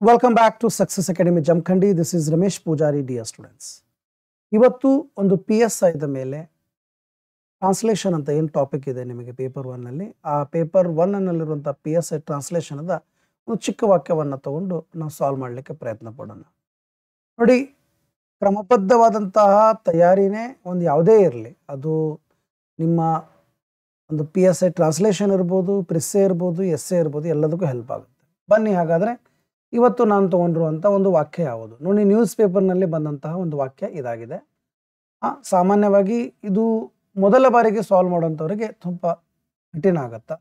Welcome back to Success Academy Jamkhandi. This is Ramesh Pujari, dear students. ಇವತ್ತು ಒಂದು PSI the ಮೇಲೆ translation ಅಂತ ಏನು ಟಾಪಿಕ್ ಇದೆ ನಿಮಗೆ ಪೇಪರ್ 1 ನಲ್ಲಿ, ಆ ಪೇಪರ್ 1 ನಲ್ಲಿರುವಂತಹ PSI ಟ್ರಾನ್ಸ್ಲೇಷನ್ ಅದ ಒಂದು ಚಿಕ್ಕ ವಾಕ್ಯವನ್ನು ತಗೊಂಡು ನಾವು ಸಾಲ್ವ್ ಮಾಡಲಿಕ್ಕೆ ಪ್ರಯತ್ನ ಪಡೋಣ. ನೋಡಿ, ಕ್ರಮಬದ್ಧವಾದಂತಹ ತಯಾರಿನೇ ಒಂದು ಯಾವುದೇ ಇರಲಿ, ಅದು ನಿಮ್ಮ ಒಂದು PSI ಟ್ರಾನ್ಸ್ಲೇಷನ್ ಇರ್ಬೋದು, ಪ್ರಿಸ್ಸೆ ಇರ್ಬೋದು, ಎಸ್ಸೆ ಇರ್ಬೋದು, ಎಲ್ಲದಕ್ಕೂ ಹೆಲ್ಪ್ ಆಗುತ್ತೆ. ಬನ್ನಿ, ಹಾಗಾದರೆ ಇವತ್ತು ನಾನು ತೊಗೊಂಡಿರುವಂಥ ಒಂದು ವಾಕ್ಯ ಯಾವುದು ನೋಡಿ. ನ್ಯೂಸ್ ಪೇಪರ್ನಲ್ಲಿ ಬಂದಂತಹ ಒಂದು ವಾಕ್ಯ ಇದಾಗಿದೆ. ಸಾಮಾನ್ಯವಾಗಿ ಇದು ಮೊದಲ ಬಾರಿಗೆ ಸಾಲ್ವ್ ಮಾಡೋಂಥವ್ರಿಗೆ ತುಂಬ ಕಠಿಣ ಆಗತ್ತೆ.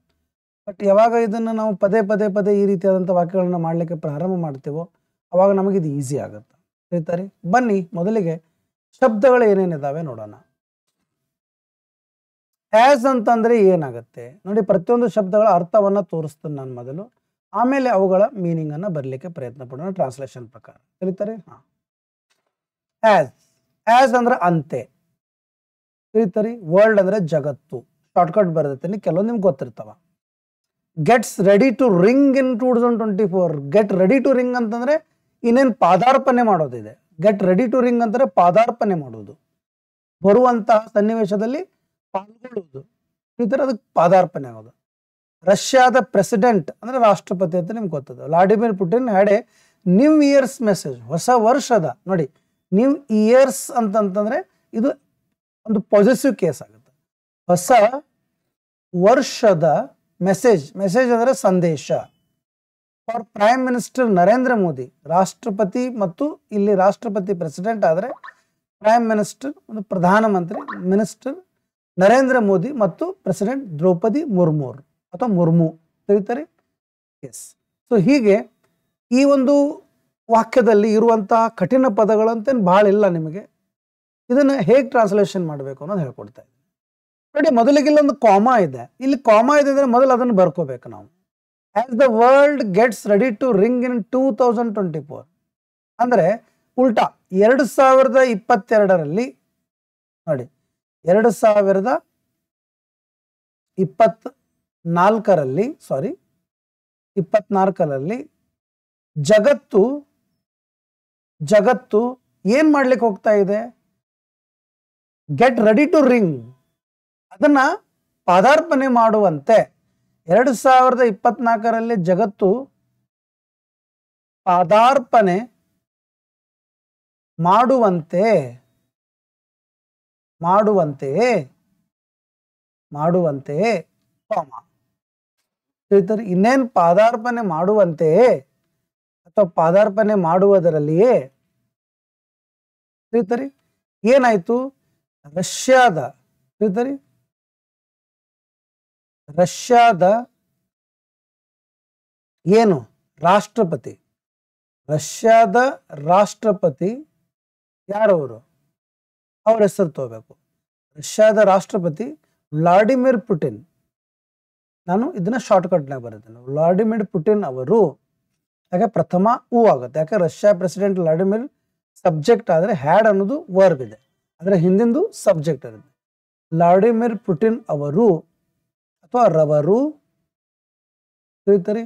ಬಟ್ ಯಾವಾಗ ಇದನ್ನು ನಾವು ಪದೇ ಪದೇ ಪದೇ ಈ ರೀತಿಯಾದಂಥ ವಾಕ್ಯಗಳನ್ನ ಮಾಡಲಿಕ್ಕೆ ಪ್ರಾರಂಭ ಮಾಡ್ತೀವೋ ಅವಾಗ ನಮಗಿದು ಈಸಿ ಆಗುತ್ತೆ. ಹೇಳ್ತಾರೆ, ಬನ್ನಿ ಮೊದಲಿಗೆ ಶಬ್ದಗಳು ಏನೇನಿದಾವೆ ನೋಡೋಣ. ಆ್ಯಸ್ ಅಂತಂದರೆ ಏನಾಗುತ್ತೆ ನೋಡಿ. ಪ್ರತಿಯೊಂದು ಶಬ್ದಗಳ ಅರ್ಥವನ್ನು ತೋರಿಸ್ತೀನಿ ನಾನು ಮೊದಲು, ಆಮೇಲೆ ಅವುಗಳ ಮೀನಿಂಗನ್ನು ಬರಲಿಕ್ಕೆ ಪ್ರಯತ್ನ ಪಡೋಣ ಟ್ರಾನ್ಸ್ಲೇಷನ್ ಪ್ರಕಾರ. ತಿಳಿತಾರೆ? ಹಾಂ, ಆ್ಯಸ್ ಅಂದ್ರೆ ಅಂತೆ. ತಿಳಿತಾರೆ? ವರ್ಲ್ಡ್ ಅಂದರೆ ಜಗತ್ತು. ಶಾರ್ಟ್ಕಟ್ ಬರೆದಿರ್ತೀನಿ, ಕೆಲವೊಂದು ನಿಮ್ಗೆ ಗೊತ್ತಿರ್ತಾವ. Gets ready to ring in 2024. Get ready to ring ಅಂತಂದರೆ ಇನ್ನೇನು ಪಾದಾರ್ಪಣೆ ಮಾಡೋದಿದೆ. ಗೆಟ್ ರೆಡಿ ಟು ರಿಂಗ್ ಅಂತಂದರೆ ಪಾದಾರ್ಪಣೆ ಮಾಡೋದು, ಬರುವಂತಹ ಸನ್ನಿವೇಶದಲ್ಲಿ ಪಾಲ್ಗೊಳ್ಳುವುದು. ತಿಳಿತಾರೆ? ಅದಕ್ಕೆ ಪಾದಾರ್ಪಣೆ ಆಗೋದು. ರಷ್ಯಾದ ಪ್ರೆಸಿಡೆಂಟ್ ಅಂದರೆ ರಾಷ್ಟ್ರಪತಿ ಅಂತ ನಿಮ್ಗೆ ಗೊತ್ತದ. Vladimir Putin had A new years message. ಹೊಸ ವರ್ಷದ ನೋಡಿ, ನ್ಯೂ ಇಯರ್ಸ್ ಅಂತಂತಂದರೆ ಇದು ಒಂದು ಪಾಸಿಟಿವ್ ಕೇಸ್ ಆಗುತ್ತೆ. ಹೊಸ ವರ್ಷದ ಮೆಸೇಜ್ ಅಂದರೆ ಸಂದೇಶ. For prime minister Narendra Modi, ರಾಷ್ಟ್ರಪತಿ, ಮತ್ತು ಇಲ್ಲಿ ರಾಷ್ಟ್ರಪತಿ ಪ್ರೆಸಿಡೆಂಟ್ ಆದರೆ ಪ್ರೈಮ್ ಮಿನಿಸ್ಟರ್ ಒಂದು ಪ್ರಧಾನಮಂತ್ರಿ ಮಿನಿಸ್ಟರ್ ನರೇಂದ್ರ ಮೋದಿ ಮತ್ತು ಪ್ರೆಸಿಡೆಂಟ್ ದ್ರೌಪದಿ ಮುರ್ಮು ಅಥವಾ ಮುರ್ಮು. ತಿಳಿತಾರೆ? ಎಸ್. ಸೊ ಹೀಗೆ ಈ ಒಂದು ವಾಕ್ಯದಲ್ಲಿ ಇರುವಂತಹ ಕಠಿಣ ಪದಗಳಂತೇನು ಭಾಳ ಇಲ್ಲ ನಿಮಗೆ. ಇದನ್ನು ಹೇಗೆ ಟ್ರಾನ್ಸ್ಲೇಷನ್ ಮಾಡಬೇಕು ಅನ್ನೋದು ಹೇಳ್ಕೊಡ್ತಾ ಇದ್ದೀನಿ. ನೋಡಿ, ಮೊದಲಿಗೆ ಇಲ್ಲೊಂದು ಕಾಮಾ ಇದೆ. ಇಲ್ಲಿ ಕಾಮಾ ಇದೆ ಅಂದರೆ ಮೊದಲು ಅದನ್ನು ಬರ್ಕೋಬೇಕು ನಾವು. As the world gets ready to ring in 2024 ಅಂದರೆ ಉಲ್ಟಾ 2022ರಲ್ಲಿ ನೋಡಿ, 2024ರಲ್ಲಿ ಜಗತ್ತು ಏನ್ ಮಾಡ್ಲಿಕ್ಕೆ ಹೋಗ್ತಾ ಇದೆ? ಗೆಟ್ ರೆಡಿ ಟು ರಿಂಗ್, ಅದನ್ನ ಪಾದಾರ್ಪಣೆ ಮಾಡುವಂತೆ. 2024ರಲ್ಲಿ ಜಗತ್ತು ಪಾದಾರ್ಪಣೆ ಮಾಡುವಂತೆ ತಿಳಿತಾರೆ? ಇನ್ನೇನು ಪಾದಾರ್ಪಣೆ ಮಾಡುವಂತೆ ಅಥವಾ ಪಾದಾರ್ಪಣೆ ಮಾಡುವುದರಲ್ಲಿಯೇ. ತಿಳಿತಾರೆ? ಏನಾಯ್ತು? ರಷ್ಯಾದ ಏನು ರಾಷ್ಟ್ರಪತಿ ಯಾರವರು? ಅವ್ರ ಹೆಸರು ತಗೋಬೇಕು. ರಷ್ಯಾದ ರಾಷ್ಟ್ರಪತಿ ವ್ಲಾಡಿಮಿರ್ ಪುಟಿನ್. ನಾನು ಇದನ್ನ ಶಾರ್ಟ್ಕಟ್ನಾಗ ಬರೀತೇನೆ. ವ್ಲಾಡಿಮಿರ್ ಪುಟಿನ್ ಅವರು, ಯಾಕೆ ಪ್ರಥಮ ಹೂ ಆಗುತ್ತೆ, ಯಾಕೆ ರಷ್ಯಾ ಪ್ರೆಸಿಡೆಂಟ್ ವ್ಲಾಡಿಮಿರ್ ಸಬ್ಜೆಕ್ಟ್ ಆದರೆ ಹ್ಯಾಡ್ ಅನ್ನೋದು ವರ್ಬ್ ಇದೆ, ಆದರೆ ಹಿಂದಿಂದು ಸಬ್ಜೆಕ್ಟ್ ಇರುತ್ತೆ. ವ್ಲಾಡಿಮಿರ್ ಪುಟಿನ್ ಅವರು ಅಥವಾ ರವರು. ತಿಳಿತಾರೆ?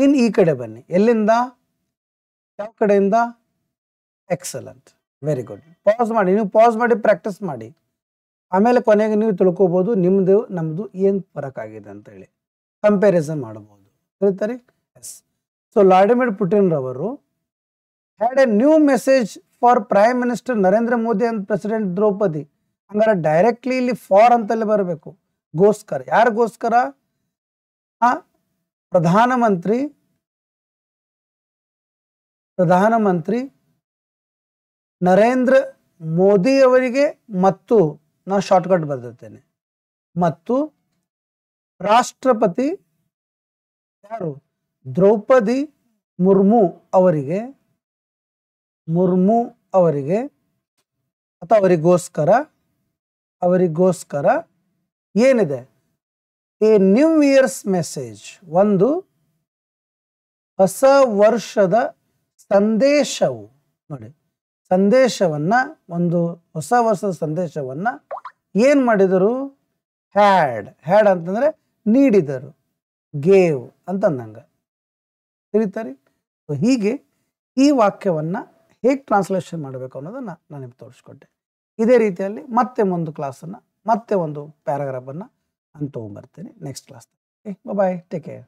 ಇನ್ ಈ ಕಡೆ ಬನ್ನಿ. ಎಲ್ಲಿಂದ? ಯಾವ ಕಡೆಯಿಂದ? Excellent, very good. ಪಾಸ್ ಮಾಡಿ, ನೀವು ಪಾಸ್ ಮಾಡಿ ಪ್ರಾಕ್ಟೀಸ್ ಮಾಡಿ, ಆಮೇಲೆ ಕೊನೆಗೆ ನೀವು ತಿಳ್ಕೊಬೋದು ನಿಮ್ಮದು ನಮ್ಮದು ಏನು ಫರಕ್ ಆಗಿದೆ ಅಂತ ಹೇಳಿ ಕಂಪ್ಯಾರಿಸನ್ ಮಾಡಬಹುದು. ಹೇಳ್ತಾರೆ? ಎಸ್. ಸೊ ವ್ಲಾಡಿಮಿರ್ ಪುಟಿನ್ ರವರು had A new message for prime minister Narendra Modi and president Draupadi. ಹಂಗಾರೆ ಡೈರೆಕ್ಟ್ಲಿ ಇಲ್ಲಿ ಫಾರ್ ಅಂತಲ್ಲಿ ಬರಬೇಕು. ಗೋಸ್ಕರ. ಯಾರಿಗೋಸ್ಕರ? ಪ್ರಧಾನಮಂತ್ರಿ ನರೇಂದ್ರ ಮೋದಿ ಅವರಿಗೆ, ಮತ್ತು ನಾನು ಶಾರ್ಟ್ಕಟ್ ಬರೆದಿರ್ತೇನೆ, ಮತ್ತು ರಾಷ್ಟ್ರಪತಿ ಯಾರು? ದ್ರೌಪದಿ ಮುರ್ಮು ಅವರಿಗೆ ಅಥವಾ ಅವರಿಗೋಸ್ಕರ ಏನಿದೆ? ಎ ನ್ಯೂ ಇಯರ್ಸ್ ಮೆಸೇಜ್, ಒಂದು ಹೊಸ ವರ್ಷದ ಸಂದೇಶವು. ನೋಡಿ, ಒಂದು ಹೊಸ ವರ್ಷದ ಸಂದೇಶವನ್ನ ಏನ್ ಮಾಡಿದರು? ಹ್ಯಾಡ್ ಅಂತಂದ್ರೆ ನೀಡಿದರು, ಗೇವ್ ಅಂತಂದಂಗ. ತಿಳಿತಾರೆ? ಹೀಗೆ ಈ ವಾಕ್ಯವನ್ನು ಹೇಗೆ ಟ್ರಾನ್ಸ್ಲೇಷನ್ ಮಾಡಬೇಕು ಅನ್ನೋದನ್ನು ನಾನು ನಿಮ್ಗೆ ತೋರಿಸ್ಕೊಟ್ಟೆ. ಇದೇ ರೀತಿಯಲ್ಲಿ ಮತ್ತೆ ಒಂದು ಕ್ಲಾಸನ್ನು ಮತ್ತೆ ಒಂದು ಪ್ಯಾರಾಗ್ರಾಫನ್ನು ನಾನು ತೊಗೊಂಬರ್ತೀನಿ ನೆಕ್ಸ್ಟ್ ಕ್ಲಾಸ್. ಓಕೆ, ಬಾಯ್, ಟೇಕ್ ಕೇರ್.